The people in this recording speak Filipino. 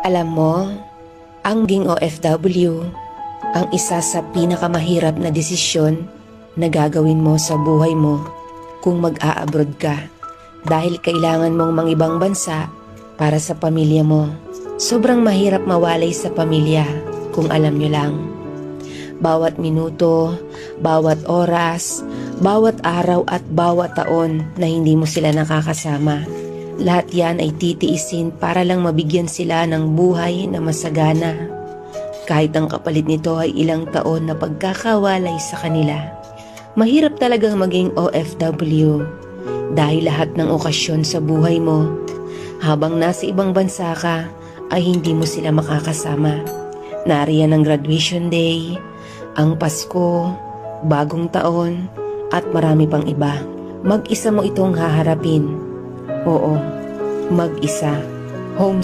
Alam mo, ang maging OFW, ang isa sa pinakamahirap na desisyon na gagawin mo sa buhay mo kung mag-a-abroad ka. Dahil kailangan mong mangibang bansa para sa pamilya mo. Sobrang mahirap mawalay sa pamilya kung alam nyo lang. Bawat minuto, bawat oras, bawat araw at bawat taon na hindi mo sila nakakasama. Lahat yan ay titiisin para lang mabigyan sila ng buhay na masagana. Kahit ang kapalit nito ay ilang taon na pagkakawalay sa kanila. Mahirap talagang maging OFW dahil lahat ng okasyon sa buhay mo habang nasa ibang bansa ka ay hindi mo sila makakasama. Nariyan ang graduation day, ang Pasko, bagong taon at marami pang iba. Mag-isa mo itong haharapin. Oo, mag-isa. Home